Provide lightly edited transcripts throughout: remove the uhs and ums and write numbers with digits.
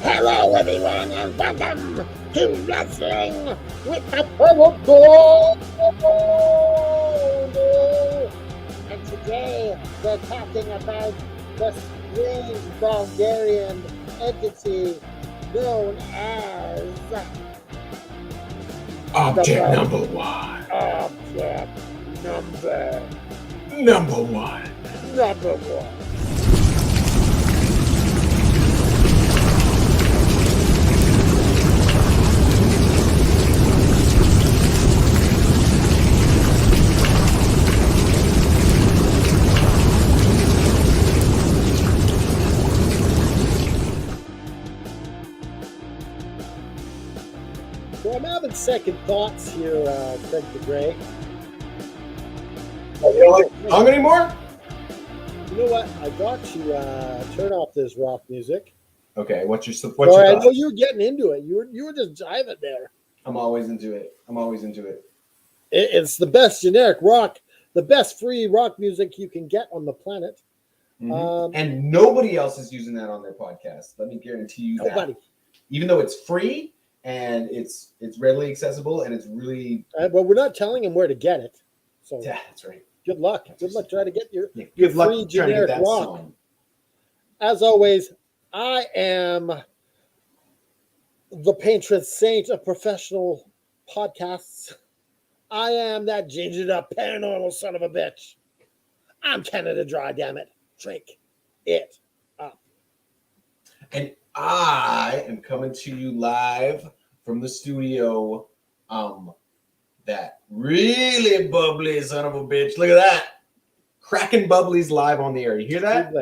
Hello, everyone, and welcome to Wrestling with the Paranormal. And today we're talking about the strange Bulgarian entity known as Object number one. Object Number one. number one. So I'm having second thoughts here, Craig the Grey. You don't like the song anymore? You know what? I got you turn off this rock music. Okay, what's your Sorry, thoughts? I know you were getting into it. You were just jiving there. I'm always into it. It's the best generic rock, the best free rock music you can get on the planet. Mm-hmm. And nobody else is using that on their podcast. Let me guarantee you Nobody. that. Even though it's free and it's readily accessible and it's really Well, we're not telling them where to get it. So yeah, that's right. good luck. Good luck trying to get your good luck free trying to get generic that rock. song. As always, I am the patron saint of professional podcasts. I am that gingered up paranormal son of a bitch. I'm Canada Dry, damn it. Drink it up. And I am coming to you live from the studio. That really bubbly son of a bitch. Look at that. Cracking bubblies live on the air. You hear that?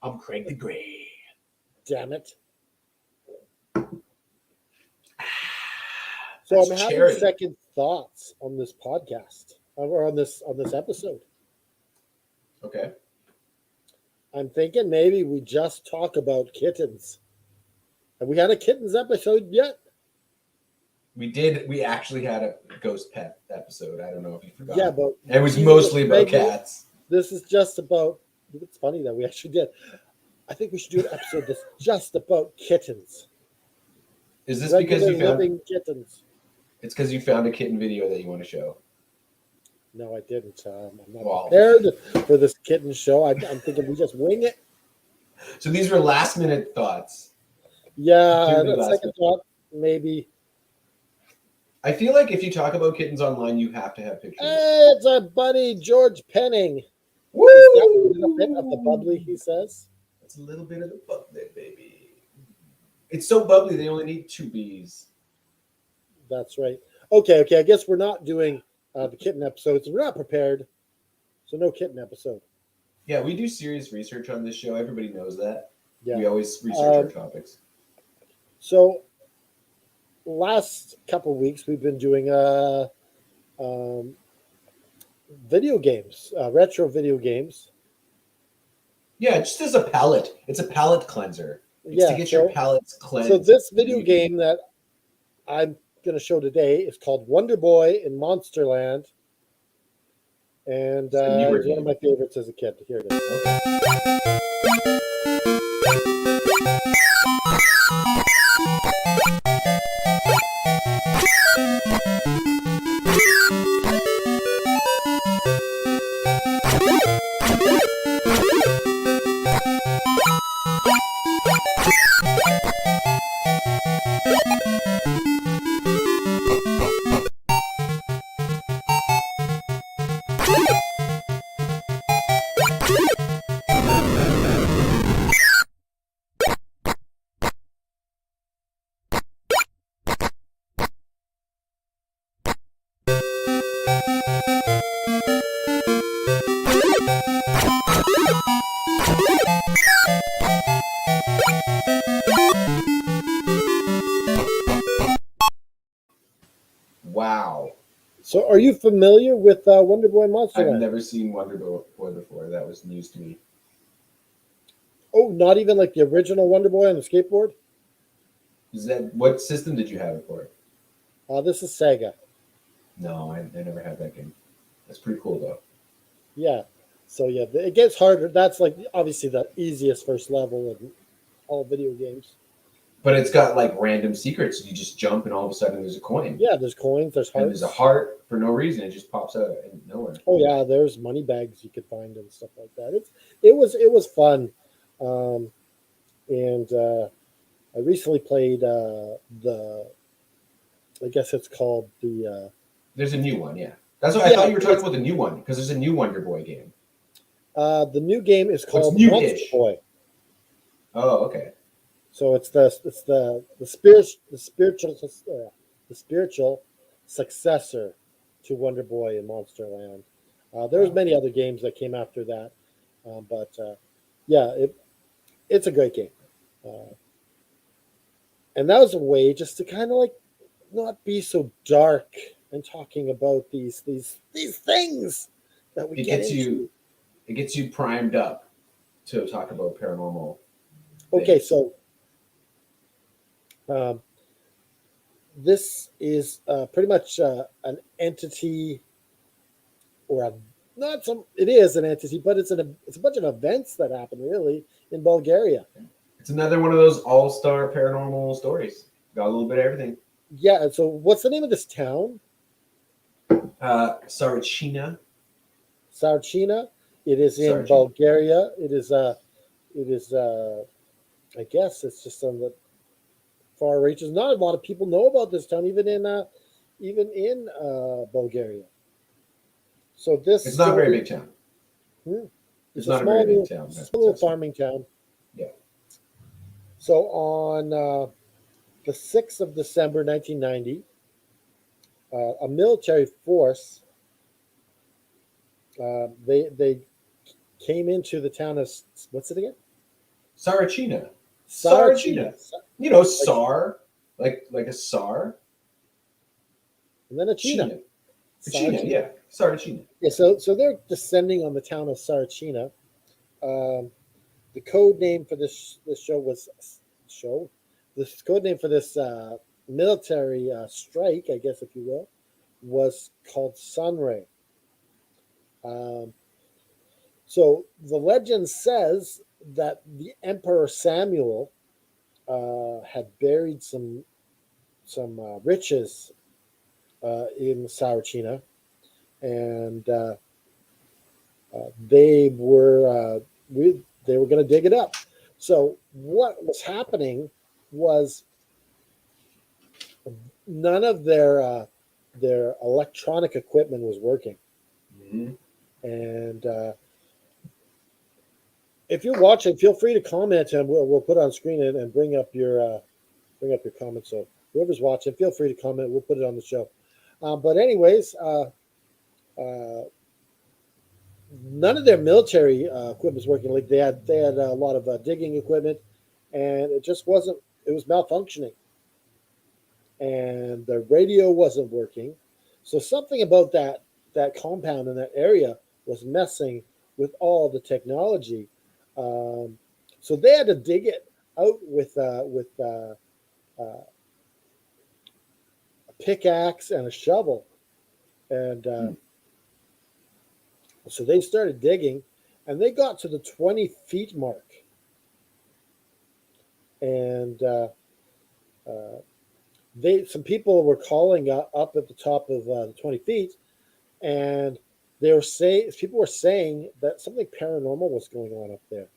I'm Craig the Grey. Damn it. So I'm having second thoughts on this podcast or on this episode. Okay. I'm thinking maybe we just talk about kittens. Have we had a kittens episode yet? We did. We actually had a ghost pet episode. I don't know if you forgot. Yeah, but it was mostly about cats. This is just about. It's funny that we actually did. I think we should do an episode that's just about kittens. Is this because you found living kittens? It's because you found a kitten video that you want to show. No, I didn't. I'm not prepared for this kitten show. I'm thinking we just wing it. So these were last minute thoughts. Yeah, second thought, maybe. I feel like if you talk about kittens online, you have to have pictures. Hey, it's our buddy George Penning. Woo! Is that a little bit of the bubbly, he says? It's a little bit of the bubbly, baby. It's so bubbly, they only need 2 bees. That's right. Okay. I guess we're not doing the kitten episodes. We're not prepared, so no kitten episode. Yeah, we do serious research on this show. Everybody knows that. Yeah. We always research our topics. So last couple of weeks, we've been doing video games, retro video games. Yeah, just as a palate. It's a palate cleanser. It's to get your palates cleansed. So this video game that I'm going to show today is called Wonder Boy in Monsterland. And it's one of my favorites as a kid. Here it is. Okay. Wow. So are you familiar with Wonder Boy Monsterland? I've never seen Wonder Boy before. That was news to me. Oh, not even like the original Wonder Boy on the skateboard? Is that what system did you have it for? This is Sega. No, I never had that game. That's pretty cool though. Yeah. So yeah, it gets harder. That's like obviously the easiest first level, and all video games. But it's got like random secrets. You just jump, and all of a sudden there's a coin. Yeah, there's coins, there's And hearts. there's a heart for no reason. It just pops out of nowhere. Oh yeah, there's money bags you could find and stuff like that. It was fun, and I recently played the. I guess it's called the. There's a new one, yeah. That's what I thought you were talking about, the new one, because there's a new Wonder Boy game. The new game is called new-ish? Monster Boy. Oh, okay. So it's the spiritual successor to Wonder Boy and Monsterland. There's many other games that came after that, but yeah, it's a great game, and that was a way just to kind of like not be so dark and talking about these things that we get into. It gets you primed up to talk about paranormal. Okay, things. so this is pretty much an entity, or not some. It is an entity, but it's a bunch of events that happen really in Bulgaria. It's another one of those all-star paranormal stories. Got a little bit of everything. Yeah. And so, what's the name of this town? Sarachina. Sarachina. It is in Sarachina. Bulgaria. It is. I guess it's just on the far reaches. Not a lot of people know about this town, even in Bulgaria. So this. It's not a very big town. It's not a very big town. It's a little farming town. Yeah. So on the 6th of December, 1990, a military force they came into the town of, what's it again? Sarachina. Sarachina. You know, SAR, like a SAR. And then a China. China, yeah. Sarachina. Yeah, so they're descending on the town of Sarachina. The code name for this show was this code name for this military strike, I guess, if you will, was called Sunray. So the legend says that the Emperor Samuel had buried some riches in Sarachina, and they were going to dig it up. So what was happening was none of their electronic equipment was working, and if you're watching, feel free to comment, and we'll put it on screen and bring up your comments. So whoever's watching, feel free to comment. We'll put it on the show. But anyways, none of their military equipment was working. Like they had a lot of digging equipment, and it just wasn't. It was malfunctioning, and the radio wasn't working. So something about that compound in that area was messing with all the technology. So they had to dig it out with a pickaxe and a shovel, and so they started digging, and they got to the 20 feet mark, and some people were calling up at the top of the 20 feet, and people were saying that something paranormal was going on up there.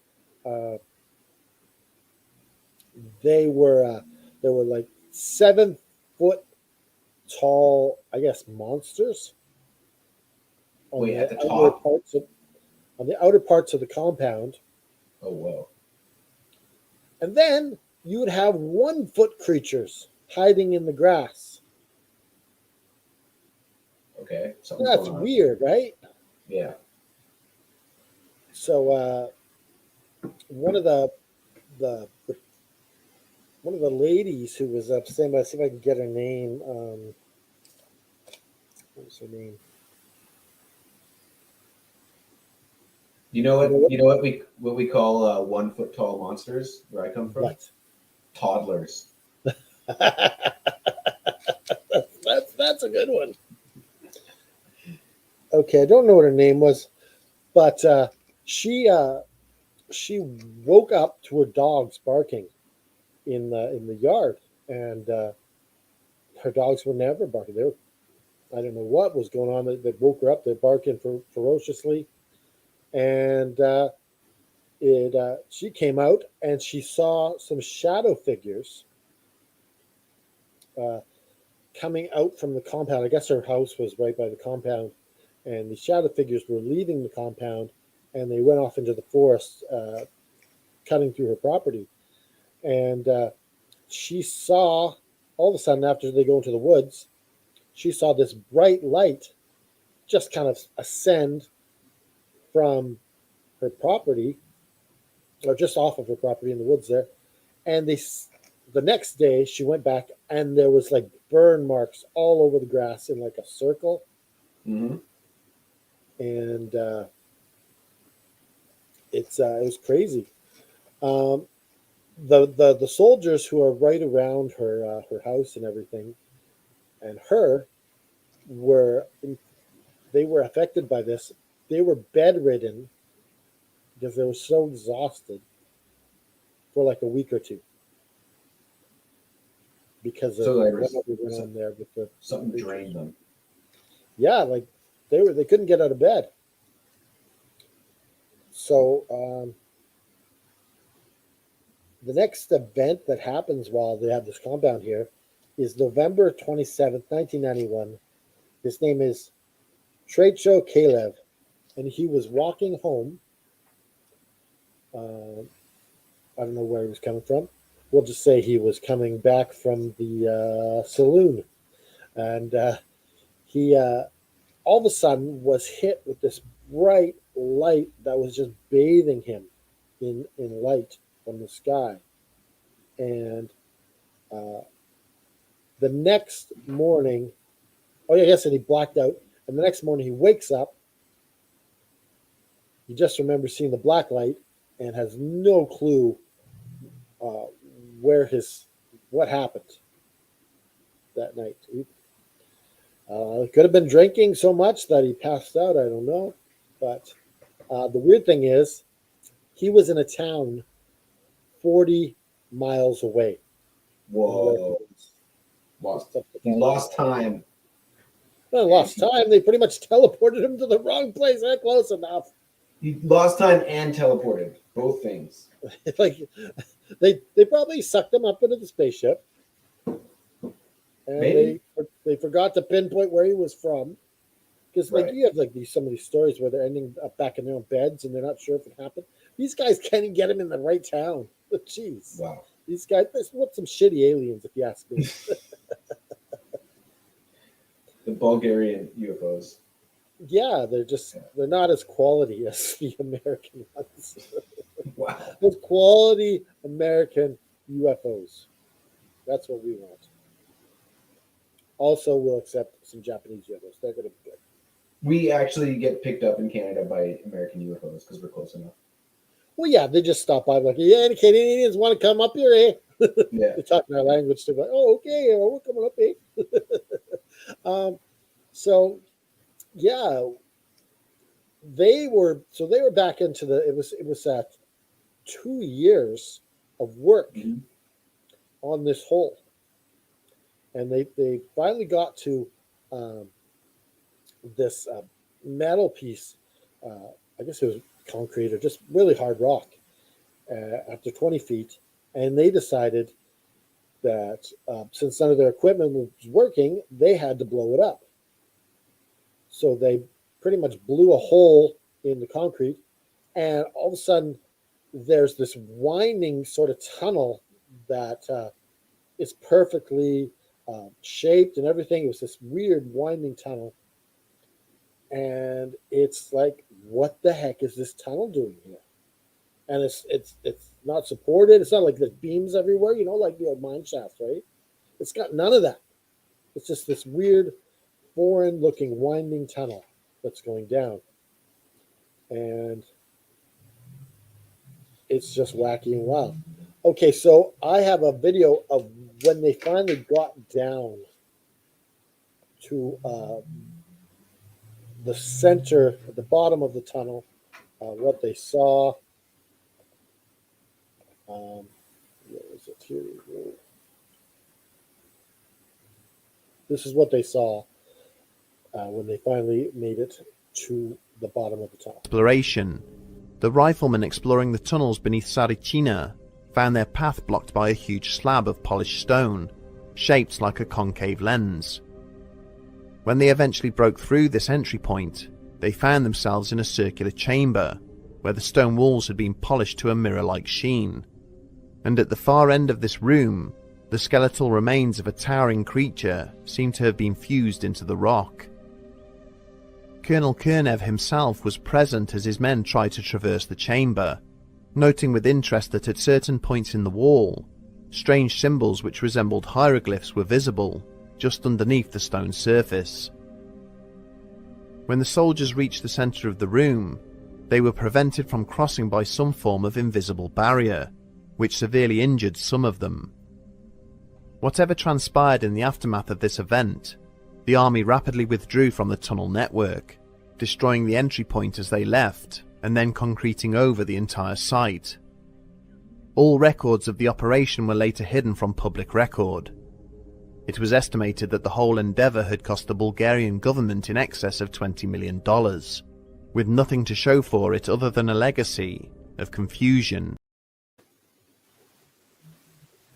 They were like 7-foot tall, I guess, monsters on at the outer top. on the outer parts of the compound. Oh wow! And then you would have 1-foot creatures hiding in the grass. Okay, that's weird, right? Yeah. So one of the ladies who was up saying, let's see if I can get her name. What was her name? You know what we call 1-foot tall monsters where I come from? What? Toddlers. That's a good one. Okay, I don't know what her name was, but she she woke up to her dogs barking in the yard, and her dogs were never barking. They were, I don't know what was going on that woke her up. They're barking ferociously, and it she came out and she saw some shadow figures uh, coming out from the compound. I guess her house was right by the compound, and the shadow figures were leaving the compound, and they went off into the forest, cutting through her property. And she saw, all of a sudden, after they go into the woods, she saw this bright light just kind of ascend from her property, or just off of her property in the woods there. And the next day, she went back, and there was like burn marks all over the grass in like a circle. Mm-hmm. And it was crazy. Um, the soldiers who are right around her house and everything, and her were they were affected by this. They were bedridden because they were so exhausted for like a week or two because of So there was whatever went on there with the something creatures. drained them. Yeah, like they couldn't get out of bed. So the next event that happens while they have this compound here is November 27th, 1991. His name is Trecho Kalev, and he was walking home. I don't know where he was coming from. We'll just say he was coming back from the saloon. And he all of a sudden was hit with this bright light that was just bathing him in light from the sky. And uh, the next morning, oh yeah, yes, and he blacked out. And the next morning he wakes up. He just remembers seeing the black light and has no clue uh, where what happened that night. He could have been drinking so much that he passed out. I don't know. But the weird thing is, he was in a town 40 miles away from where he Whoa. was. He lost time. Well, lost time. They pretty much teleported him to the wrong place. Not close enough. He lost time and teleported. Both things. Like they probably sucked him up into the spaceship, and Maybe. they forgot to pinpoint where he was from. Because like Right. you have like some of these stories where they're ending up back in their own beds and they're not sure if it happened. These guys can't even get him in the right town. Jeez, Wow. these guys, what some shitty aliens, if you ask me. The Bulgarian UFOs. Yeah, they're not as quality as the American ones. Wow. Those quality American UFOs. That's what we want. Also, we'll accept some Japanese UFOs. They're going to be good. We actually get picked up in Canada by American UFOs because we're close enough. Well, yeah, they just stop by like, yeah, any Canadians want to come up here, eh? Yeah. They talk in our language too. Like, oh, okay, we're coming up, eh? So yeah, they were back into it was 2 years of work Mhm. on this hole, and they finally got to um, this metal piece. I guess it was concrete or just really hard rock after 20 feet, and they decided that since none of their equipment was working, they had to blow it up. So they pretty much blew a hole in the concrete, and all of a sudden, there's this winding sort of tunnel that is perfectly shaped and everything. It was this weird winding tunnel, and it's like, what the heck is this tunnel doing here? And it's not supported. It's not like there's beams everywhere, like the old mine shafts, right? It's got none of that. It's just this weird, foreign-looking winding tunnel that's going down, and it's just wacky and wild. Okay, so I have a video of when they finally got down to the center, at the bottom of the tunnel, what they saw. Where is it here? This is what they saw when they finally made it to the bottom of the tunnel. Exploration. The riflemen exploring the tunnels beneath Saricina found their path blocked by a huge slab of polished stone, shaped like a concave lens. When they eventually broke through this entry point, they found themselves in a circular chamber, where the stone walls had been polished to a mirror-like sheen. And at the far end of this room, the skeletal remains of a towering creature seemed to have been fused into the rock. Colonel Kernev himself was present as his men tried to traverse the chamber, noting with interest that at certain points in the wall, strange symbols which resembled hieroglyphs were visible just underneath the stone surface. When the soldiers reached the center of the room, they were prevented from crossing by some form of invisible barrier, which severely injured some of them. Whatever transpired in the aftermath of this event, the army rapidly withdrew from the tunnel network, destroying the entry point as they left, and then concreting over the entire site. All records of the operation were later hidden from public record. It was estimated that the whole endeavor had cost the Bulgarian government in excess of $20 million, with nothing to show for it other than a legacy of confusion.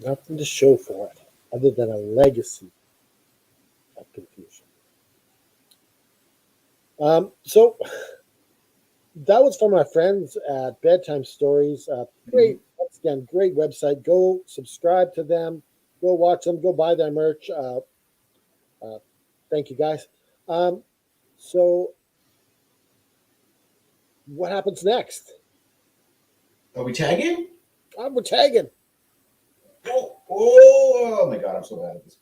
Nothing to show for it other than a legacy of confusion. So that was from our friends at Bedtime Stories. Great, once again, great website. Go subscribe to them. Go watch them. Go buy their merch. Thank you, guys. So what happens next? Are we tagging? We're tagging. Oh my god, I'm so bad at this.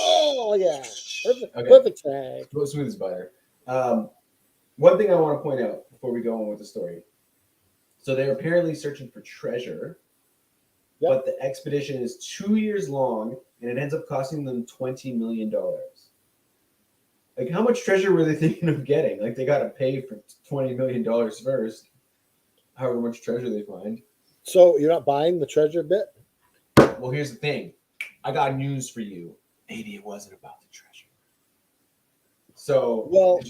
Oh, yeah. Perfect, Okay. perfect tag. Go smooth as butter. One thing I want to point out before we go on with the story. So they're apparently searching for treasure, Yep. but the expedition is 2 years long, and it ends up costing them $20 million. Like, how much treasure were they thinking of getting? Like, they got to pay for $20 million first, however much treasure they find. So you're not buying the treasure bit? Well, here's the thing. I got news for you. Maybe it wasn't about the treasure. So, Well,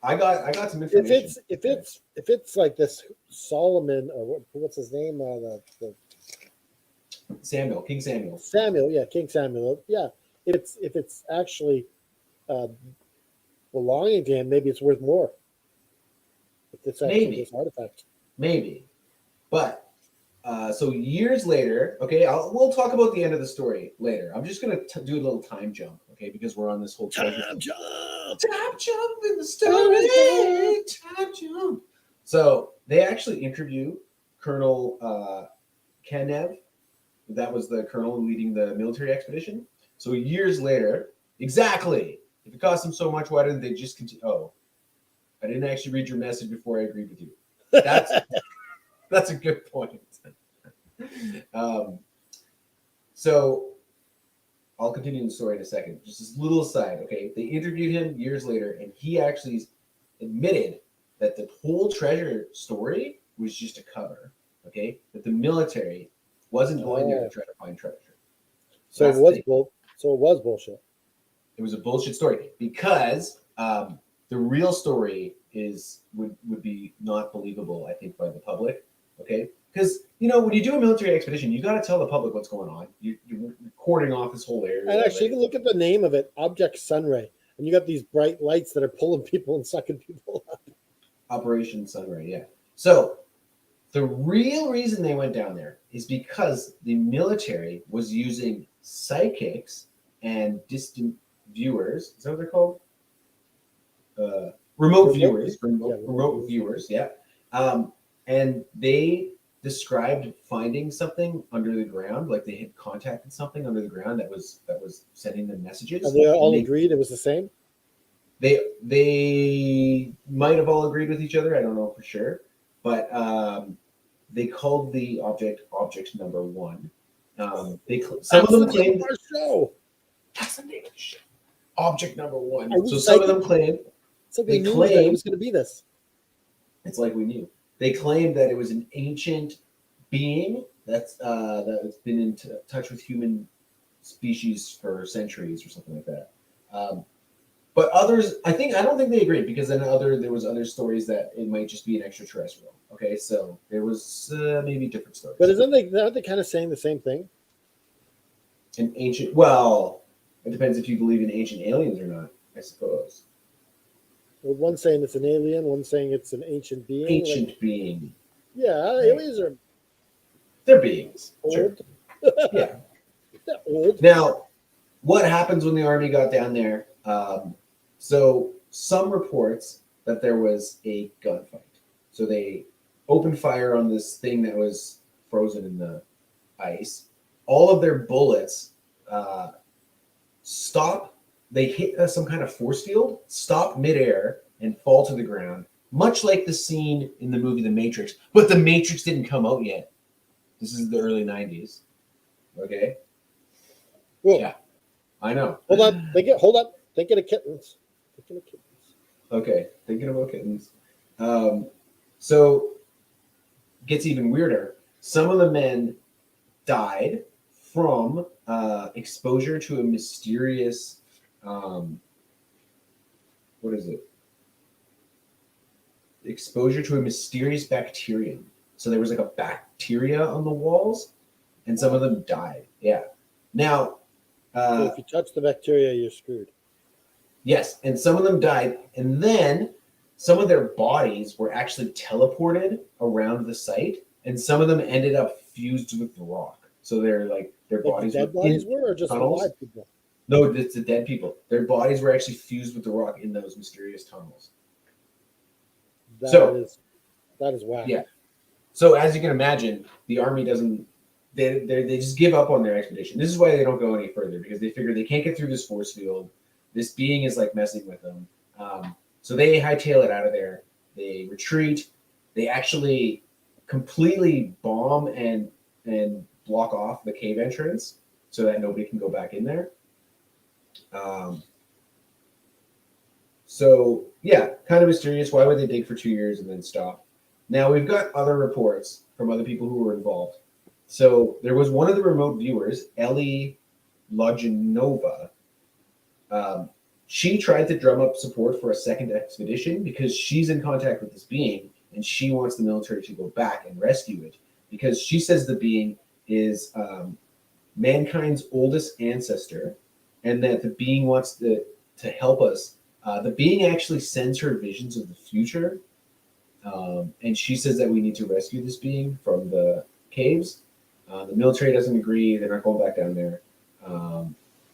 I got some information. If it's like this Solomon or what's his name? The Samuel, King Samuel. Samuel, yeah, King Samuel. Yeah, if it's actually belonging to him, maybe it's worth more. If it's actually Maybe. this artifact. Maybe. But so years later, okay, we'll talk about the end of the story later. I'm just gonna do a little time jump, okay, because we're on this whole treasure Time jump. Time jump in the story. Time jump. So they actually interview Colonel Kenev. That was the colonel leading the military expedition. So years later, exactly. If it cost them so much, why didn't they just continue? Oh, I didn't actually read your message before I agreed with you. That's a good point. So I'll continue the story in a second. Just this little aside, okay? They interviewed him years later, and he actually admitted that the whole treasure story was just a cover, okay? That the military wasn't going there to try to find treasure. So it was bullshit. It was a bullshit story because the real story would be not believable, I think, by the public. Okay, because when you do a military expedition, you got to tell the public what's going on. You're recording off this whole area. And actually, you can look at the name of it, Object Sunray, and you got these bright lights that are pulling people and sucking people up. Operation Sunray, yeah. So the real reason they went down there is because the military was using psychics and distant viewers. Is that what they're called? Remote viewers. Remote viewers, yeah. And they described finding something under the ground, like they had contacted something under the ground that was sending them messages. And they all agreed it was the same? They might have all agreed with each other. I don't know for sure. But they called the object number one. Some of them claimed our show. That's the name of the show. Object number one. So some of them claimed. It's like we knew that it was going to be this. It's like we knew. They claimed that it was an ancient being that's been in touch with human species for centuries or something like that. But others, I don't think they agree, because then there was other stories that it might just be an extraterrestrial. Okay, so there was maybe different stories. But aren't they kind of saying the same thing? An ancient, well, it depends if you believe in ancient aliens or not, I suppose. Well, one's saying it's an alien, one's saying it's an ancient being. Ancient being. Yeah, aliens are They're beings. old. Sure. Yeah. They're old. Now, what happens when the army got down there? So some reports that there was a gunfight. So they opened fire on this thing that was frozen in the ice. All of their bullets stop. They hit some kind of force field, stop midair, and fall to the ground, much like the scene in the movie The Matrix. But The Matrix didn't come out yet. This is the early 90s. Okay? Well, Yeah, I know. hold on. Thinking of kittens. Okay, thinking about kittens. So gets even weirder. Some of the men died from exposure to a mysterious what is it? Exposure to a mysterious bacterium. So there was like a bacteria on the walls, and some of them died. Yeah. Now, So if you touch the bacteria, you're screwed. yes, and some of them died, and then some of their bodies were actually teleported around the site, and some of them ended up fused with the rock. So they're like their Like bodies the dead were bodies in were, or just tunnels. alive people? No, it's the dead people. Their bodies were actually fused with the rock in those mysterious tunnels. That is whack. Yeah. So as you can imagine, the army doesn't. They just give up on their expedition. This is why they don't go any further, because they figure they can't get through this force field. This being is like messing with them. So they hightail it out of there. They retreat. They actually completely bomb and block off the cave entrance so that nobody can go back in there. So yeah, kind of mysterious. Why would they dig for 2 years and then stop? Now we've got other reports from other people who were involved. So there was one of the remote viewers, Ellie Loginova. She tried to drum up support for a second expedition because she's in contact with this being and she wants the military to go back and rescue it, because she says the being is mankind's oldest ancestor, and that the being wants to help us. The being actually sends her visions of the future, and she says that we need to rescue this being from the caves. The military doesn't agree. They're not going back down there.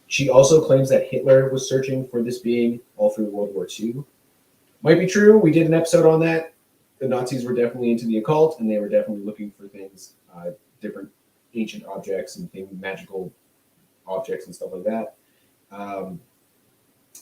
She also claims that Hitler was searching for this being all through World War II. Might be true. We did an episode on that. The Nazis were definitely into the occult, and they were definitely looking for things, different ancient objects and magical objects and stuff like that.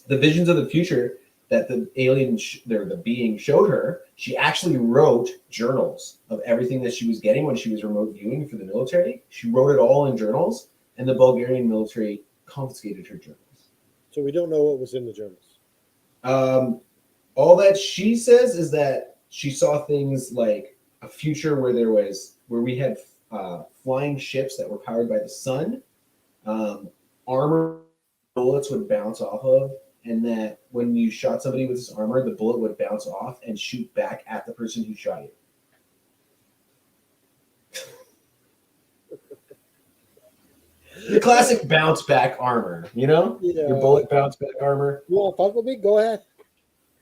The visions of the future that the alien, the being showed her, she actually wrote journals of everything that she was getting when she was remote viewing for the military. She wrote it all in journals, and the Bulgarian military confiscated her journals. So we don't know what was in the journals. All that she says is that she saw things like a future where we had flying ships that were powered by the sun, armor bullets would bounce off of, and that when you shot somebody with this armor, the bullet would bounce off and shoot back at the person who shot you. The classic bounce back armor, you know? Yeah. Your bullet bounce back armor. You want to fuck with me? Go ahead.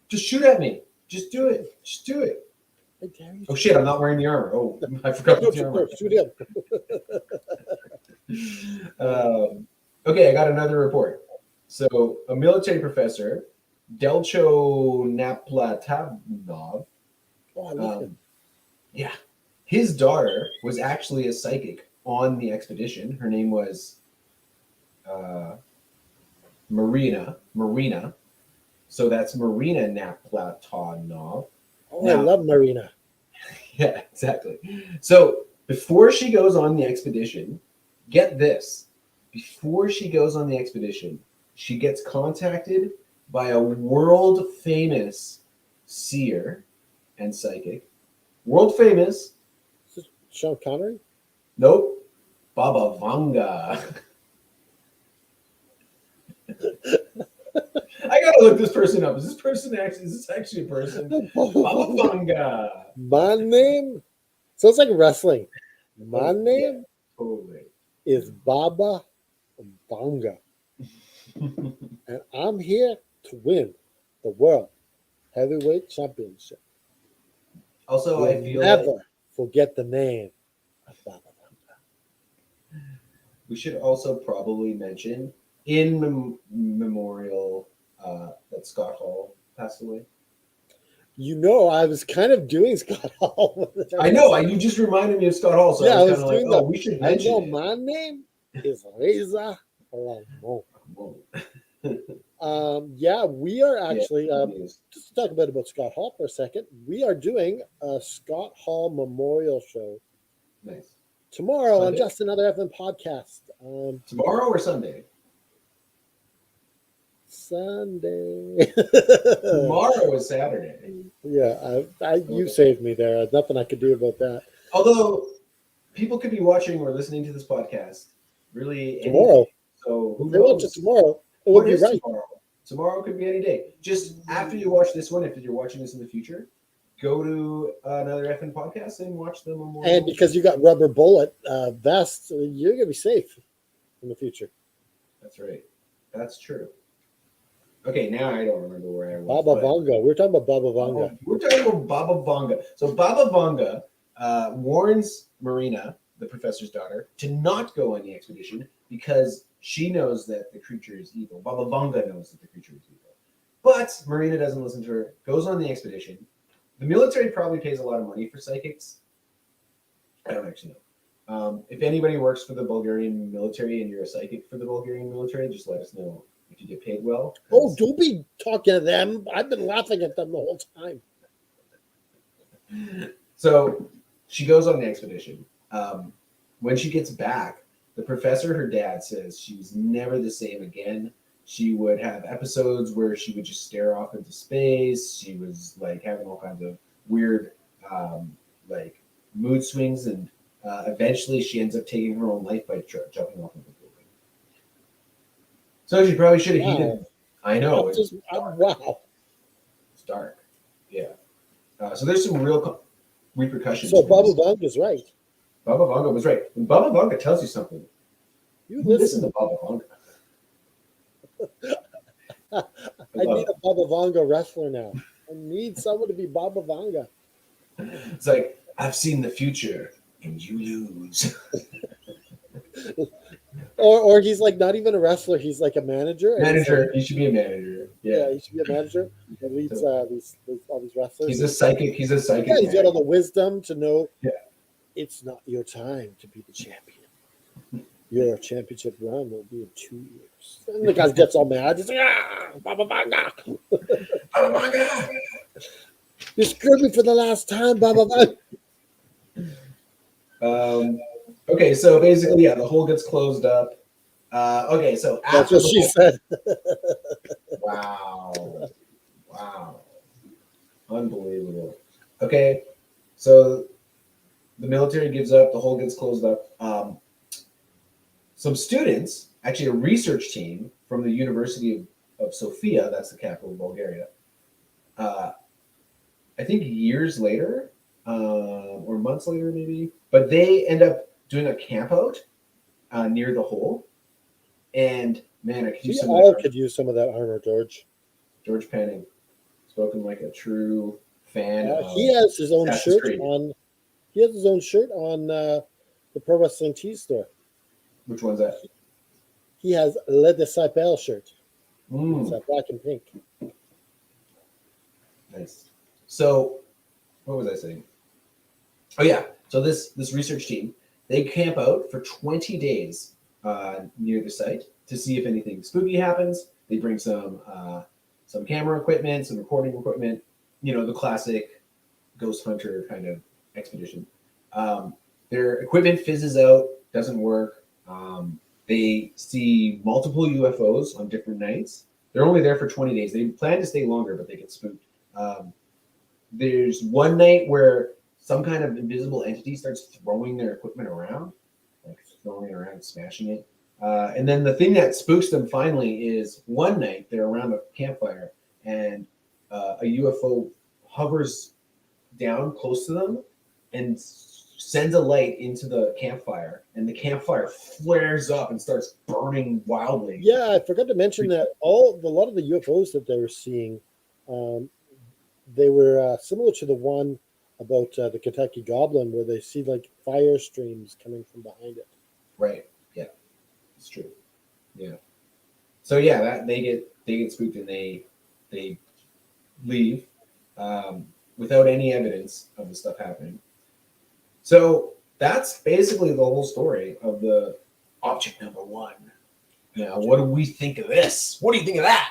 Just shoot at me. Just do it. Just do it. I dare you. Oh shit, I'm not wearing the armor. Oh, I forgot to put the armor. Shoot him. Okay, I got another report. So, a military professor, Delcho Naplatanov, Oh, I love him. yeah, his daughter was actually a psychic on the expedition. Her name was Marina. So that's Marina Naplatanov. Oh, Now- I love Marina. Yeah, exactly. So before she goes on the expedition, get this. Before she goes on the expedition, she gets contacted by a world famous seer and psychic. World famous. Is this Sean Connery? Nope. Baba Vanga. I gotta look this person up. Is this actually a person? Baba Vanga. My name sounds like wrestling. My Oh, yeah, name totally. is Baba Vanga, and I'm here to win the World Heavyweight Championship. Also, I feel never like forget the name of Baba Vanga. we should also probably mention in memorial that Scott Hall passed away. You know, I was kind of doing Scott Hall. I know. You just reminded me of Scott Hall, so Yeah, I I was was kind of like, doing oh, that. we should I mention know it. my name is Reza Ramon. Yeah, we are actually just to talk a bit about Scott Hall for a second. We are doing a Scott Hall memorial show Nice. tomorrow on Sunday? Just Another FM podcast. Tomorrow or Sunday? Sunday. Tomorrow is Saturday. Yeah, you Okay. saved me there. There's nothing I could do about that. Although people could be watching or listening to this podcast really any Tomorrow. day. So who If they watch it knows? tomorrow, it What would be is right. tomorrow? Tomorrow could be any day. Just after you watch this one, if you're watching this in the future, go to another FN podcast and watch the memorial. And because you got rubber bullet vests, you're gonna be safe in the future. That's right. That's true. Okay, now I don't remember where I was. Baba Vanga. We're talking about Baba Vanga. We're talking about Baba Vanga. So Baba Vanga warns Marina, the professor's daughter, to not go on the expedition because she knows that the creature is evil. Baba Vanga knows that the creature is evil. But Marina doesn't listen to her, goes on the expedition. The military probably pays a lot of money for psychics. I don't actually know. If anybody works for the Bulgarian military and you're a psychic for the Bulgarian military, just let us know if you get paid well. Oh, don't be talking to them. I've been laughing at them the whole time. So she goes on the expedition. When she gets back, the professor, her dad, says she was never the same again. She would have episodes where she would just stare off into space. She was like having all kinds of weird like mood swings, and eventually she ends up taking her own life by jumping off of the building. So she probably should have heeded. I know. Wow. It's dark. Yeah. So there's some real repercussions. So Baba Vanga is right. Baba Vanga was right. When Baba Vanga tells you something, You listen listen. to Baba Vanga. I need a Baba Vanga wrestler now. I need someone to be Baba Vanga. It's like, I've seen the future and you lose. Or he's like not even a wrestler. He's like a manager. Manager. He should be a manager. Yeah, he should be a manager. He leads all these wrestlers. He's a psychic. He's a psychic. Yeah, he's got all the wisdom to know. Yeah. It's not your time to be the champion. Your championship run will be in 2 years. And the guy gets all mad. He's like, Baba Vanga. Baba Vanga. You screwed me for the last time, Baba Vanga. Okay, so basically, yeah, the hole gets closed up. Okay, so That's what she said. Wow. Unbelievable. Okay, so the military gives up, the hole gets closed up. Some students, actually a research team from the University of Sofia, that's the capital of Bulgaria, I think years later, or months later maybe, but they end up doing a camp out near the hole. And man, I could use could use some of that armor, George. George Penning, spoken like a true fan. He has his own Assassin's shirt Creed. on. He has his own shirt on the Pro Wrestling Tees store. Which one's that? He has Le Disciple shirt. It's black and pink. Nice. So, what was I saying? Oh yeah. So this research team, they camp out for 20 days near the site to see if anything spooky happens. They bring some camera equipment, some recording equipment. You know, the classic ghost hunter kind of expedition. Their equipment fizzes out, doesn't work. They see multiple UFOs on different nights. They're only there for 20 days. They plan to stay longer, but they get spooked. There's one night where some kind of invisible entity starts throwing their equipment around. throwing it around, smashing it. And then the thing that spooks them finally is one night they're around a campfire and a UFO hovers down close to them and sends a light into the campfire, and the campfire flares up and starts burning wildly. Yeah, I forgot to mention that a lot of the UFOs that they were seeing, they were similar to the one about the Kentucky Goblin, where they see like fire streams coming from behind it. Right. Yeah, it's true. Yeah. So yeah, that they get spooked and they leave without any evidence of the stuff happening. So that's basically the whole story of the object number one. Now, what do we think of this? What do you think of that?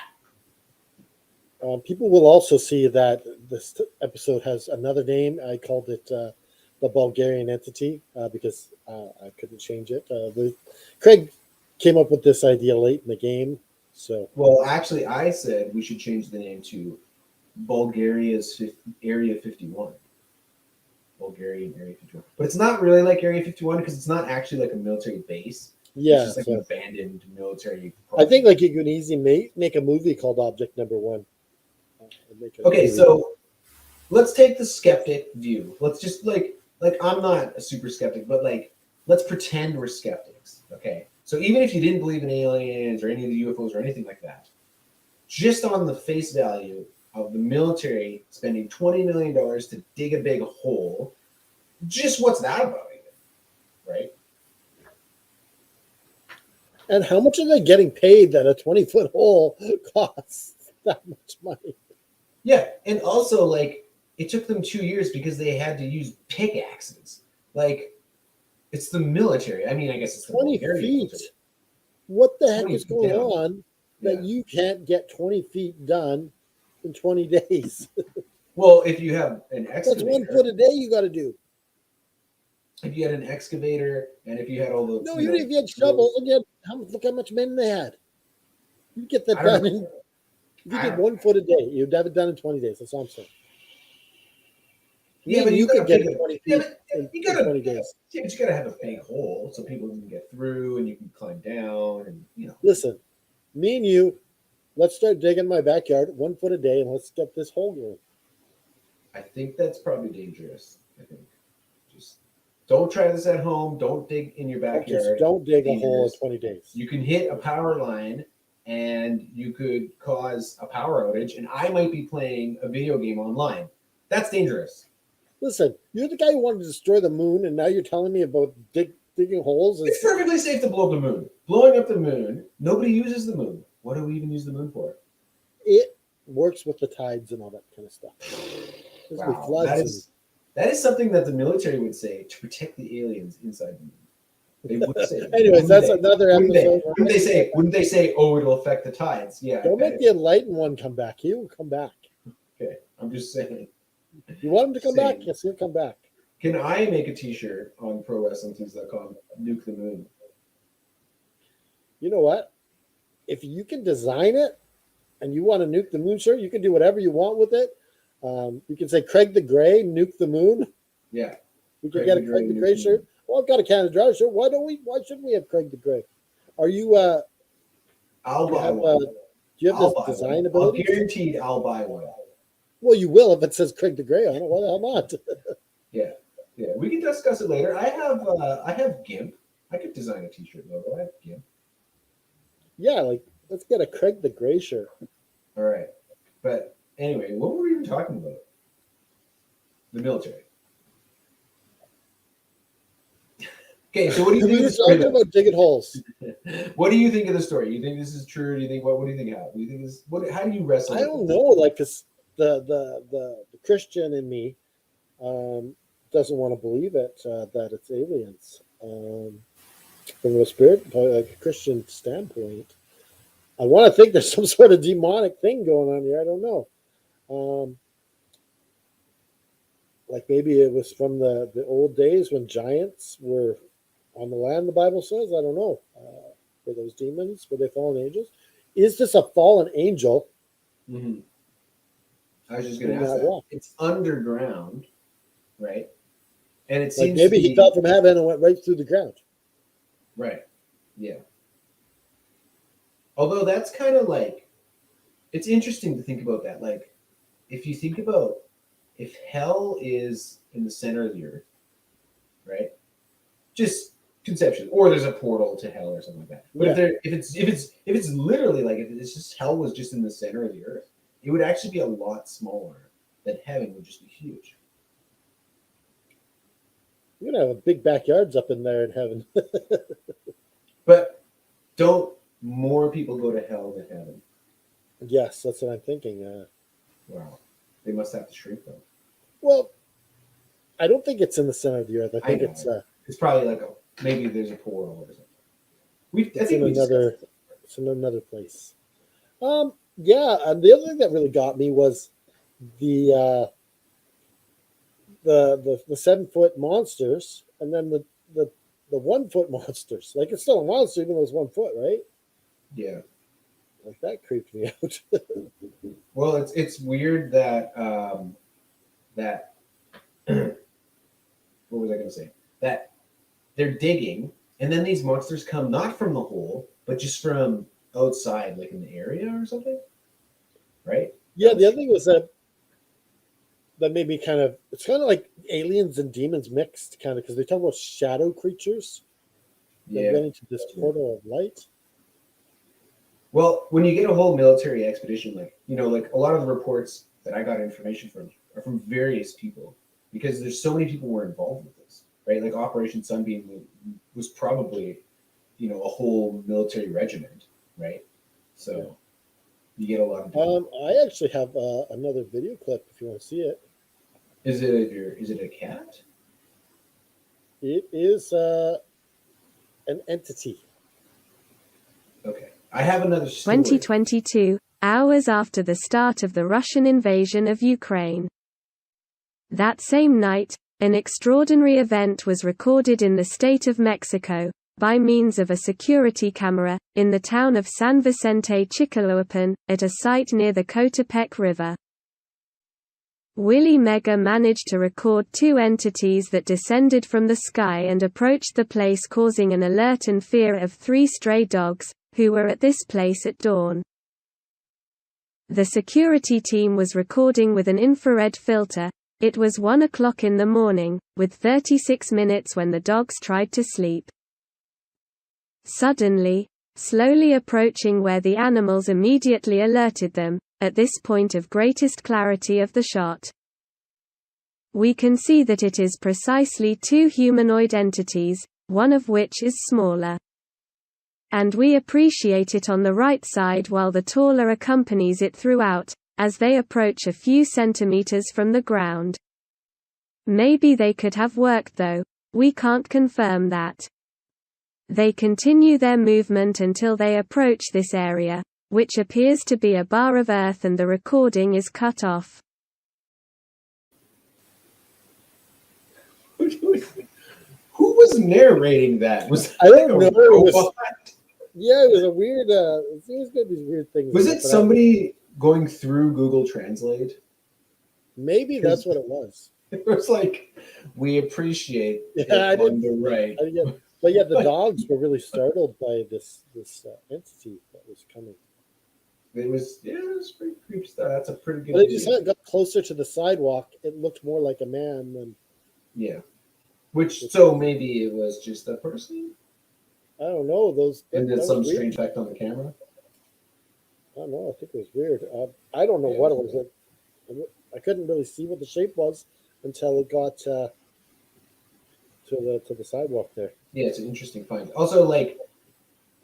People will also see that this episode has another name. I called it the Bulgarian entity because I couldn't change it. Craig came up with this idea late in the game. So, well, actually, I said we should change the name to Bulgaria's Area 51. Bulgarian Area 51. But it's not really like Area 51 because it's not actually like a military base. Yeah. It's just like an abandoned military property. I think like you can easily make a movie called Object Number One. Okay, so let's take the skeptic view. Let's just like I'm not a super skeptic, but like let's pretend we're skeptics. Okay. So even if you didn't believe in aliens or any of the UFOs or anything like that, just on the face value of the military spending $20 million to dig a big hole, just what's that about even? Right? And how much are they getting paid that a 20-foot hole costs that much money? Yeah, and also like it took them 2 years because they had to use pickaxes. Like it's the military. I mean, I guess it's 20 feet. What the heck is going on that you can't get 20 feet done in 20 days? Well, if you have an excavator, that's 1 foot a day you got to do. If you had an excavator and if you had all the even if you had shovels, and look how much men they had. You get that done in. If you did 1 foot a day, you'd have it done in 20 days. That's all I'm saying. Yeah, but you could get it 20 feet in 20 days. Yeah, but you got to have a big hole so people can get through and you can climb down and Listen, me and you, let's start digging my backyard 1 foot a day and let's get this hole going. I think that's probably dangerous. I think just don't try this at home. Don't dig in your backyard. Just don't dig a hole in 20 days. You can hit a power line and you could cause a power outage, and I might be playing a video game online. That's dangerous. Listen, you're the guy who wanted to destroy the moon, and now you're telling me about digging holes? It's perfectly safe to blow up the moon. Blowing up the moon, nobody uses the moon. What do we even use the moon for? It works with the tides and all that kind of stuff. Wow, that is something that the military would say to protect the aliens inside the moon. They would say. Anyways, that's another episode. Wouldn't they say, oh, it'll affect the tides? Yeah. Don't make the enlightened one come back. He will come back. Okay, I'm just saying. You want him to come back? Yes, he'll come back. Can I make a t-shirt on ProWrestlingTees.com, Nuke the Moon? You know what? If you can design it and you want to nuke the moon shirt, you can do whatever you want with it. You can say Craig the Gray, nuke the moon. Yeah. We can get a Craig the Gray shirt. Well, I've got a Canada Dry shirt. Why shouldn't we have Craig the Gray? Are you I'll buy one. Do you have this design ability? Guaranteed I'll buy one. Well, you will if it says Craig the Gray on it. Why the hell not? Yeah. We can discuss it later. I have GIMP. I could design a t-shirt logo. I have GIMP. Yeah, let's get a Craig the Gray shirt. All right. But anyway, what were we even talking about? The military. Okay, so what do you think? We were talking about digging holes. What do you think of the story? You think this is true? Do you think what do you think? How do you think this? How do you wrestle? I don't know. Like, cause the Christian in me doesn't want to believe it that it's aliens. From a spirit, like a Christian standpoint, I want to think there's some sort of demonic thing going on here. I don't know. Like maybe it was from the old days when giants were on the land, the Bible says. I don't know. Were those demons? Were they fallen angels? Is this a fallen angel? Mm-hmm. I was just going to ask that. It's underground, right? And it seems maybe he fell from heaven and went right through the ground. Right. Yeah. Although that's kind of like, it's interesting to think about that. Like, if you think about if hell is in the center of the earth, right? Just conception, or there's a portal to hell or something like that. But if it's literally like if it's just hell was just in the center of the earth, it would actually be a lot smaller than heaven would just be huge. You're gonna have big backyards up in there in heaven. But don't more people go to hell than heaven? Yes, that's what I'm thinking. Wow. They must have to shrink them. Well, I don't think it's in the center of the earth. I think know. It's probably like maybe there's a portal or something. it's in another place. Yeah, and the other thing that really got me was the 7-foot monsters, and then the 1-foot monsters. Like, it's still a monster even though it's 1 foot, right? Yeah. Like, that creeped me out. Well, it's weird that that what was I going to say? That they're digging, and then these monsters come not from the hole, but just from outside, like in the area or something, right? Yeah, the other thing was that made me kind of, it's kind of like aliens and demons mixed, kind of, because they talk about shadow creatures that Yeah. get into this portal of light. Well, when you get a whole military expedition, like like a lot of the reports that I got information from are from various people, because there's so many people who were involved with this, right? Like Operation Sunbeam was probably, a whole military regiment, right? So you get a lot of. I actually have another video clip if you want to see it. Is it a cat? It is an entity. Okay. I have another story. 2022, hours after the start of the Russian invasion of Ukraine. That same night, an extraordinary event was recorded in the state of Mexico, by means of a security camera, in the town of San Vicente Chicoloapan, at a site near the Coatepec River. Willie Mega managed to record 2 entities that descended from the sky and approached the place, causing an alert and fear of 3 stray dogs, who were at this place at dawn. The security team was recording with an infrared filter. It was 1 o'clock in the morning, with 36 minutes when the dogs tried to sleep. Suddenly, slowly approaching where the animals immediately alerted them, at this point of greatest clarity of the shot. We can see that it is precisely 2 humanoid entities, one of which is smaller. And we appreciate it on the right side while the taller accompanies it throughout, as they approach a few centimeters from the ground. Maybe they could have worked though, we can't confirm that. They continue their movement until they approach this area, which appears to be a bar of earth, and the recording is cut off. Who was narrating that? I don't know. It was a weird. It was good. These weird things. Was it somebody going through Google Translate? Maybe that's what it was. It was like, we appreciate it on the right. But yeah, the dogs were really startled by this entity that was coming. It was pretty creepy stuff. That's a pretty good. But it just got closer to the sidewalk. It looked more like a man than. Yeah, so maybe it was just a person. I don't know And then some strange effect on the camera. I don't know. I think it was weird. I don't know what it was. I couldn't really see what the shape was until it got to the sidewalk there. Yeah, it's an interesting find. Also, like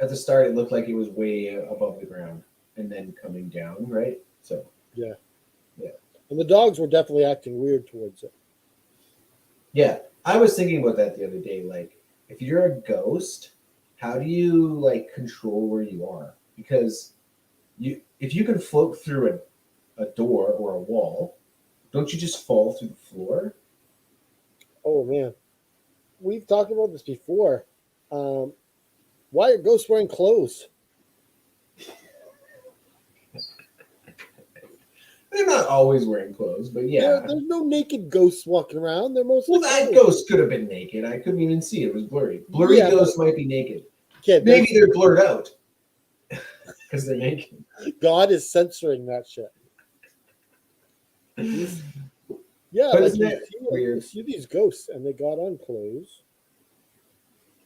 at the start, it looked like it was way above the ground and then coming down, right? So yeah. And the dogs were definitely acting weird towards it. Yeah, I was thinking about that the other day. Like, if you're a ghost, how do you like control where you are? Because if you can float through a door or a wall, don't you just fall through the floor? Oh man, we've talked about this before. Why are ghosts wearing clothes? They're not always wearing clothes, but yeah. There's no naked ghosts walking around. They're mostly Well, that clothed. ghost could have been naked. I couldn't even see it. It was blurry. Blurry Yeah, ghosts might be naked. Okay, Maybe they're blurred out because they're naked. God is censoring that shit. Yeah, But like isn't that weird? you see these ghosts and they got on clothes.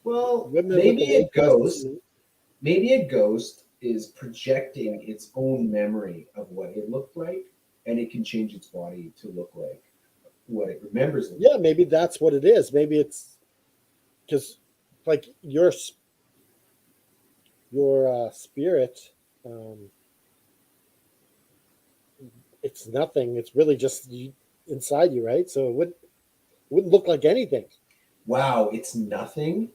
Well, Women with the maybe a white dresses. ghost. Maybe a ghost is projecting its own memory of what it looked like, and it can change its body to look like what it remembers. Yeah, maybe that's what it is. Maybe it's because, like, your spirit, it's nothing. It's really just inside you, right? So it wouldn't look like anything. Wow, it's nothing.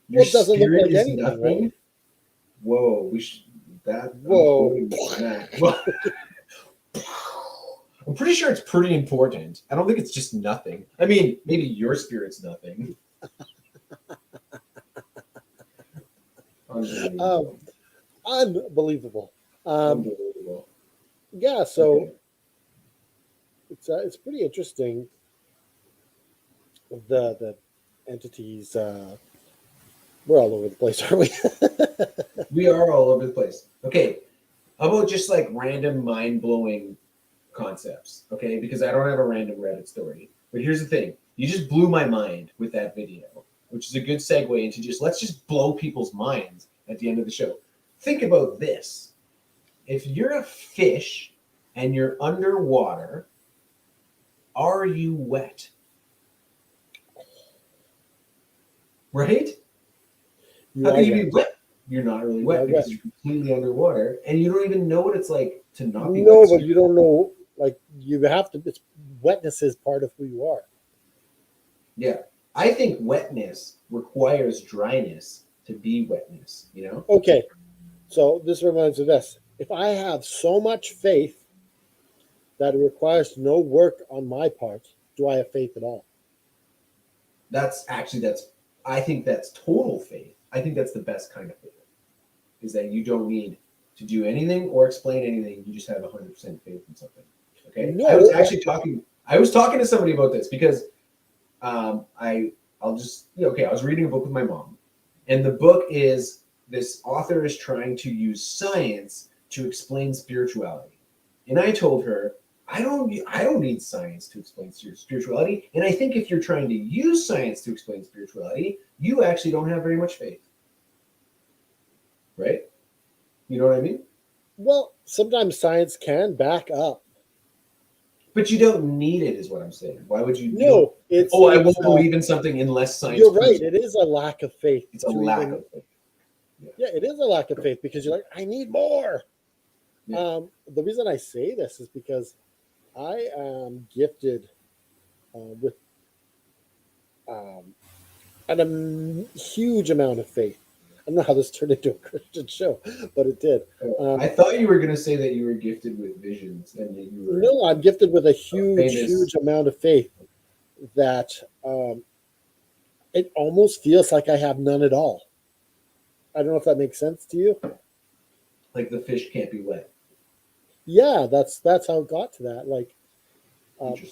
Well, Your it doesn't look spirit like is anything, nothing. right? Whoa, we should that. Whoa. I'm pretty sure it's pretty important. I don't think it's just nothing. I mean, maybe your spirit's nothing. Unbelievable. Unbelievable. Unbelievable. Yeah, so Okay. it's pretty interesting. The entities. We're all over the place, aren't we? We are all over the place. Okay. How about just like random mind-blowing concepts? Okay, because I don't have a random Reddit story. But here's the thing. You just blew my mind with that video, which is a good segue into let's just blow people's minds at the end of the show. Think about this. If you're a fish and you're underwater, are you wet? Right? How can you be wet? You're not really wet because you're completely underwater and you don't even know what it's like to not be wet. No, but you don't know. Like, you have to. Wetness is part of who you are. Yeah, I think wetness requires dryness to be wetness. You know? Okay, so this reminds me of this. If I have so much faith that it requires no work on my part, do I have faith at all? I think that's total faith. I think that's the best kind of faith. Is that you don't need to do anything or explain anything. You just have 100% faith in something. Okay. No. I was talking to somebody about this because I was reading a book with my mom, and the book is this author is trying to use science to explain spirituality. And I told her, I don't need science to explain spirituality. And I think if you're trying to use science to explain spirituality, you actually don't have very much faith. Right? You know what I mean? Well, sometimes science can back up. But you don't need it, is what I'm saying. Why would you? No, I won't believe in something unless science. You're right. It is a lack of faith. It's a lack of faith. Yeah, it is a lack of faith because you're like, I need more. Yeah. The reason I say this is because I am gifted with a huge amount of faith. I don't know how this turned into a Christian show, but it did. I thought you were going to say that you were gifted with visions, and that you were. No, I'm gifted with a huge amount of faith that it almost feels like I have none at all. I don't know if that makes sense to you. Like the fish can't be wet. Yeah, that's how it got to that. Like,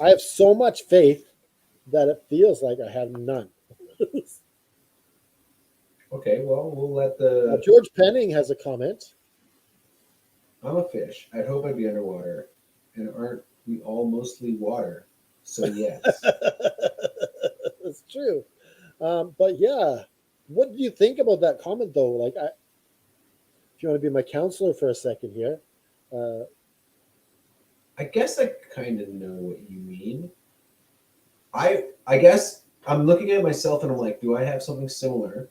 I have so much faith that it feels like I have none. Okay, well, we'll let the... George Penning has a comment. I'm a fish. I'd hope I'd be underwater. And aren't we all mostly water? So, yes. That's true. But, yeah. What do you think about that comment, though? Like, if you want to be my counselor for a second here. I guess I kind of know what you mean. I guess I'm looking at myself and I'm like, do I have something similar?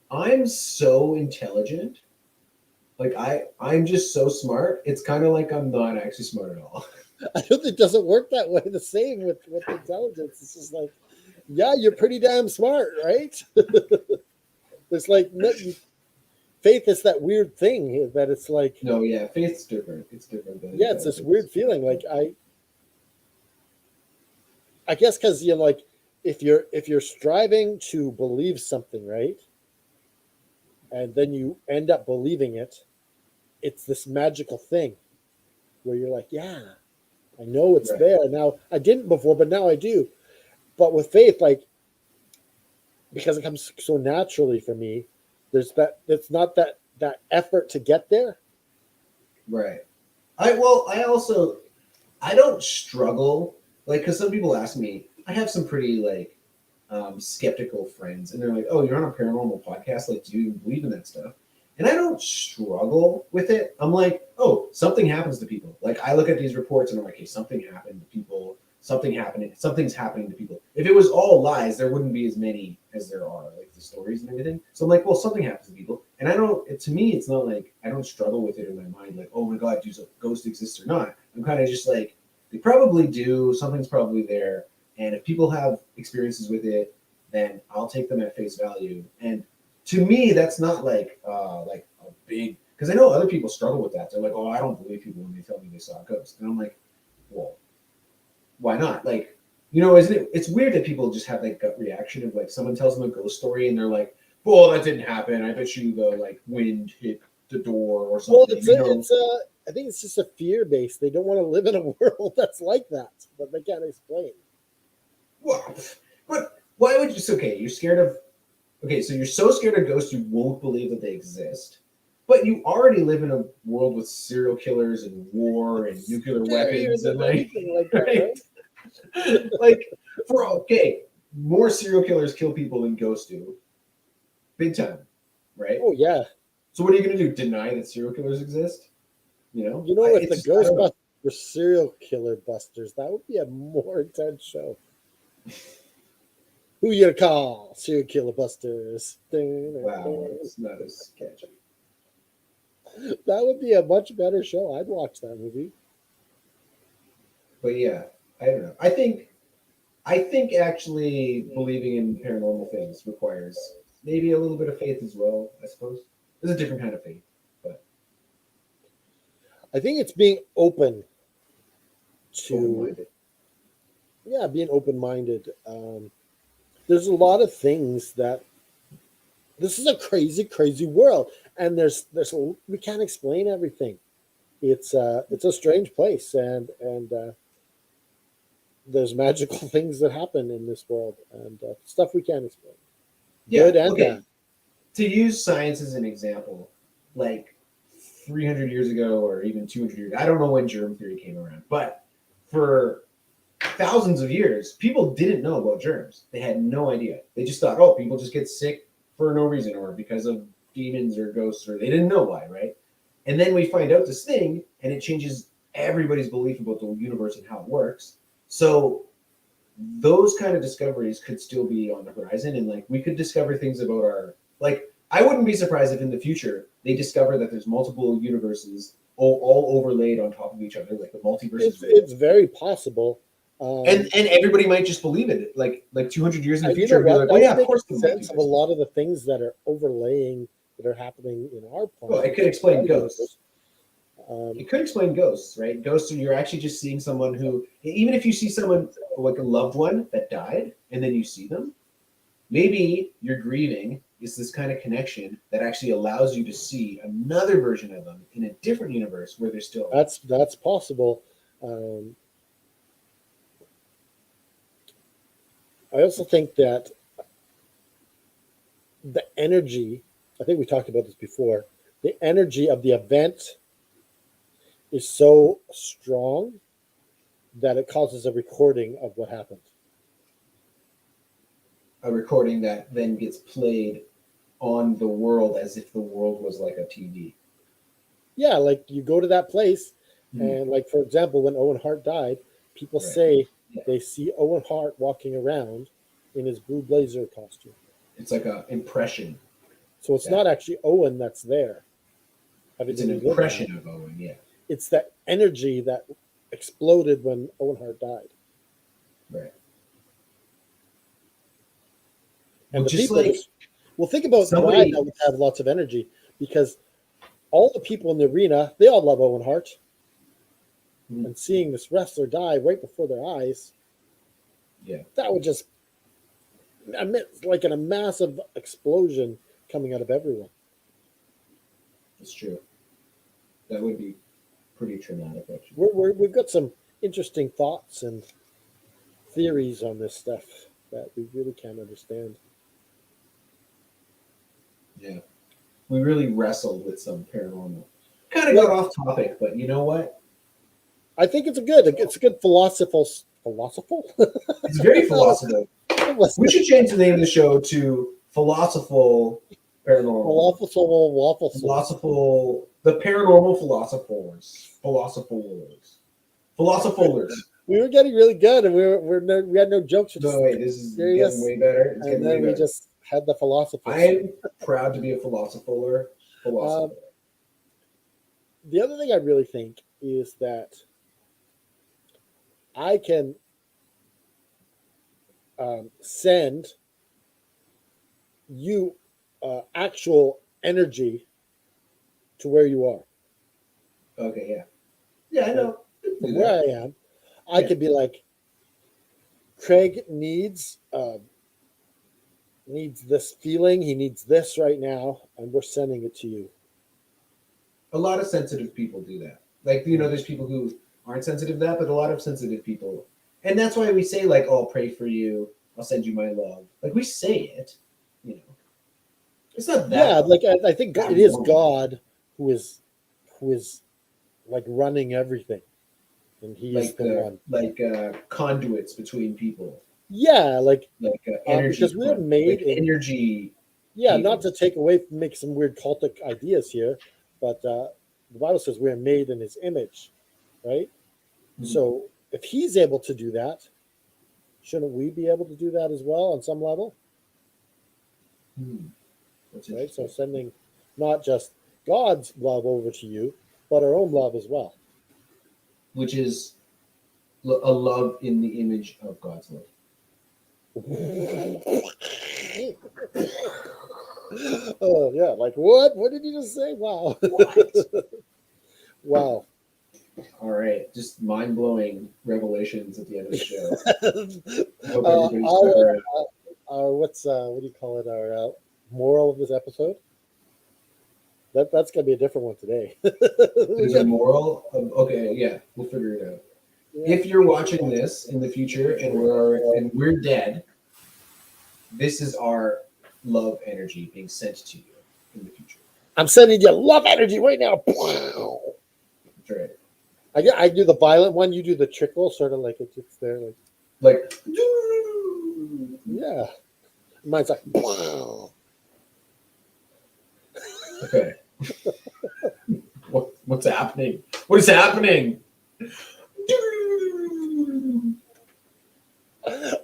I'm so intelligent. Like I'm just so smart. It's kind of like I'm not actually smart at all. I don't think it doesn't work that way. The same with intelligence. It's just like, yeah, you're pretty damn smart, right? There's like faith is that weird thing that it's like. No, yeah, faith's different. It's different than it's this weird feeling. Like I guess because like if you're striving to believe something, right? And then you end up believing it, it's this magical thing. where you're like, yeah, I know it's Right. there now. I didn't before, but now I do. But with faith, like, because it comes so naturally for me, there's that. It's not that effort to get there. Right. I don't struggle, like, because some people ask me, I have some pretty like skeptical friends, and they're like, "Oh, you're on a paranormal podcast. Like, do you believe in that stuff?" And I don't struggle with it. I'm like, "Oh, something happens to people." Like, I look at these reports and I'm like, "Hey, something happened to people. Something's happening to people." If it was all lies, there wouldn't be as many as there are, like the stories and everything. So I'm like, "Well, something happens to people," and I don't. To me, it's not like I don't struggle with it in my mind. Like, "Oh my God, do ghosts exist or not?" I'm kind of just like, they probably do. Something's probably there. And if people have experiences with it, then I'll take them at face value. And to me, that's not like a big, because I know other people struggle with that. They're like, "Oh, I don't believe people when they tell me they saw a ghost." And I'm like, well, why not? Like, isn't it? It's weird that people just have that gut reaction of like someone tells them a ghost story and they're like, "Well, that didn't happen. I bet you the like wind hit the door or Well, something." I think it's just a fear base. They don't want to live in a world that's like that they can't explain. Well, but why would you? Okay, you're scared of. Okay, so you're so scared of ghosts you won't believe that they exist. But you already live in a world with serial killers and war and nuclear Scarier weapons and than like, anything like that, right? right? Like, more serial killers kill people than ghosts do, big time, right? Oh yeah. So what are you gonna do? Deny that serial killers exist? If It's the just, I don't know. Ghostbusters were serial killer busters, that would be a more intense show. Who you gonna call? Serial killer busters. Wow, That it's not as sketchy. would be a much better show. I'd watch that movie. But yeah, I don't know. I think actually believing in paranormal things requires maybe a little bit of faith as well, I suppose. It's a different kind of faith, but I think it's being open open to, minded. yeah, being open minded. There's a lot of things that this is a crazy, crazy world, and we can't explain everything. It's a strange place, and there's magical things that happen in this world, and stuff we can't explain, Yeah, good and okay. bad. To use science as an example, like 300 years ago or even 200 years, I don't know when germ theory came around, but for thousands of years, people didn't know about germs. They had no idea. They just thought, oh, people just get sick for no reason or because of demons or ghosts, or they didn't know why, right? And then we find out this thing, and it changes everybody's belief about the universe and how it works. So those kind of discoveries could still be on the horizon, and like we could discover things about our, like, I wouldn't be surprised if in the future they discover that there's multiple universes all overlaid on top of each other, like the multiverse is real. It's very possible. And everybody might just believe it, like 200 years in the And you know future, and be what? like, That well, would yeah, of make course the sense of a multiverse. lot of the things that are overlaying that are happening in our Well, it planet. could explain Our ghosts. universe. Um, It could explain ghosts, right? Ghosts are, you're actually just seeing someone who, even if you see someone like a loved one that died, and then you see them, maybe you're grieving is this kind of connection that actually allows you to see another version of them in a different universe where they're still alive. that's possible. Um, I also think that the energy, I think we talked about this before, the energy of the event is so strong that it causes a recording of what happened. A recording that then gets played on the world as if the world was like a TV. Yeah, like you go to that place, Mhm. and like for example, when Owen Hart died, people Right. say Yeah. they see Owen Hart walking around in his blue blazer costume. It's like an impression. So it's That not actually Owen that's there. it's Everything an we live now. impression of Owen, yeah. It's that energy that exploded when Owen Hart died. Right. And Well, the just people like just, well, think about why somebody, that would have lots of energy, because all the people in the arena, they all love Owen Hart. Mhm. And seeing this wrestler die right before their eyes, yeah, that would just emit like a massive explosion coming out of everyone. it's true. That would be pretty traumatic, actually. We've got some interesting thoughts and theories on this stuff that we really can't understand. Yeah. We really wrestled with some paranormal. Kind of got off topic, but you know what? I think it's a good philosophical. It's very philosophical. We should change the name of the show to Philosophical Paranormal. Philosophical, the Paranormal Philosophers. We were getting really good, and we had no jokes. No, wait, this is getting way better. It's and then we just had the philosophers. I'm proud to be a philosopher. The other thing I really think is that I can send you actual energy to where you are. Okay, yeah. Yeah, I know. From where I am, I could be like, Craig needs this feeling. He needs this right now, and we're sending it to you. A lot of sensitive people do that. Like, there's people who aren't sensitive to that, but a lot of sensitive people. And that's why we say, like, oh, I'll pray for you. I'll send you my love. Like, we say it, It's not that. Yeah, like, I think it is God who is like running everything. And he's like the one. Like conduits between people. Yeah, like energy. Because we're made in energy. Yeah, not to make some weird cultic ideas here, but the Bible says we're made in his image, right? Mm-hmm. So if he's able to do that, shouldn't we be able to do that as well on some level? Right? So sending not just God's love over to you, but our own love as well. Which is a love in the image of God's love. Oh, yeah. Like, what? What did you just say? Wow. What? Wow. All right. Just mind-blowing revelations at the end of the show. I hope everybody's what do you call it? Our moral of this episode? That's going to be a different one today. There's a moral? Okay, yeah. We'll figure it out. Yeah. If you're watching this in the future and we're dead, this is our love energy being sent to you in the future. I'm sending you love energy right now. That's right. I do the violent one. You do the trickle, sort of like it's there, like. Yeah. Mine's like. Okay. What's happening? What is happening?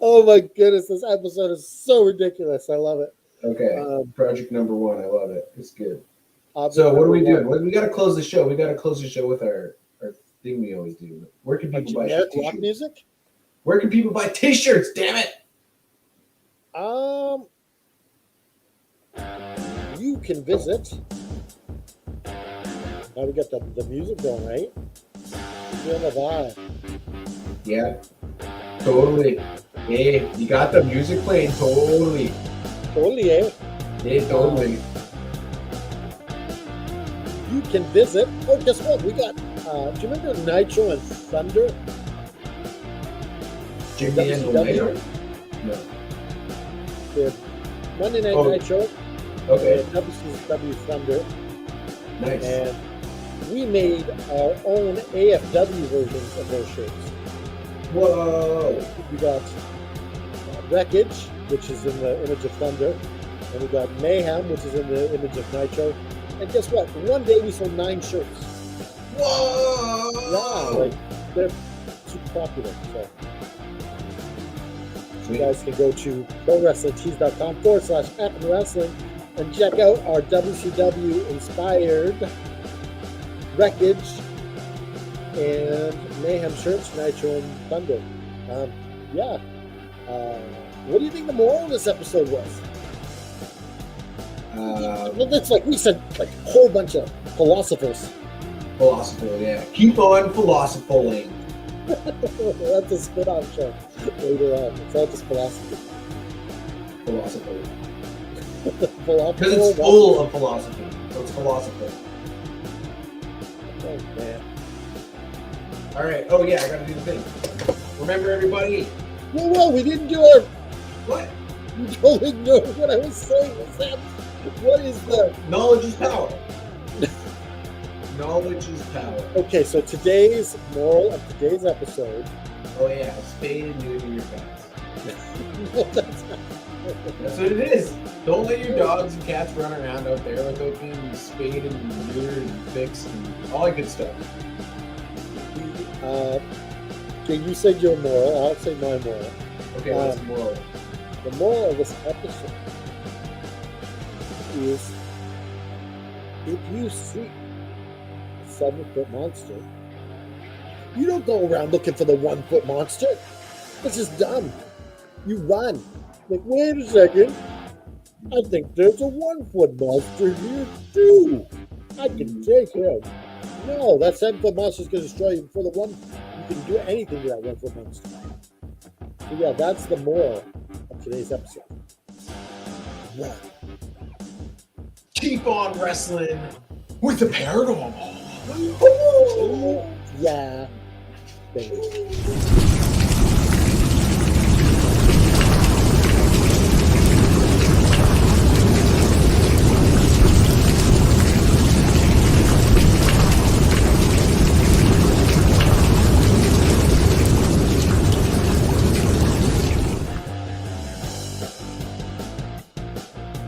Oh my goodness, this episode is so ridiculous. I love it. Okay. Project number 1. I love it. It's good. So what are we doing? We got to close the show. We got to close the show with our thing we always do. Where can people buy rock music? Where can people buy t-shirts? Damn it. You can visit. Now we got the music going, right? Feel the vibe. Yeah. Totally. Hey, you got the music playing. Totally. Totally, eh? Yeah, totally. You can visit. Oh, guess what? We got. Do you remember Nitro and Thunder? Jimmy and Nitro? No. The Monday Night Nitro. Okay. And WCW Thunder. Nice. And we made our own AFW versions of those shirts. Whoa. We got Wreckage, which is in the image of Thunder. And we got Mayhem, which is in the image of Nitro. And guess what? One day we sold 9 shirts. Whoa! Wow, like they're super popular. So you guys can go to prowrestlingtees.com/wrestling and check out our WCW inspired Wreckage and Mayhem shirts, Nitro and Thunder. What do you think the moral of this episode was? Well, that's like we said, like a whole bunch of philosophers. Philosopher, yeah. Keep on philosophiling. That's a spin-off show later on. It's all just philosophy. Philosophy. Because it's full of philosophy. So it's philosophy. Oh, man. All right. Oh yeah, I gotta do the thing. Remember, everybody. Whoa, we didn't do our. What? You totally know what I was saying. Was that? What is the. Knowledge is power. Knowledge is power. Okay, so today's moral of today's episode. Oh yeah, spade and neuter your pets. No, that's not. That's what it is. Don't let your dogs and cats run around out there without being spayed and neutered and fixed and all that good stuff. Okay, you said your moral. I'll say my moral. Okay, what's the moral? The moral of this episode is if you see a 7-foot monster, you don't go around looking for the 1-foot monster. It's just dumb. You run. Like, wait a second. I think there's a 1-foot monster here too. I can take him. No, that 7-foot monster is going to destroy you before the one. You can do anything to that 1-foot monster. So yeah, that's the moral of today's episode. Run. Keep on wrestling with the paranormal. Yeah. Baby.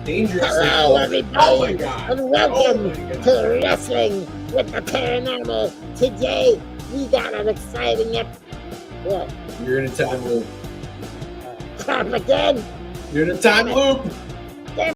Dangerous. Hello, everybody, Oh my god. and welcome Oh my God. to Wrestling with the Paranormal. Today, we got an exciting What? You're in a time loop. Come again? You're in a time loop.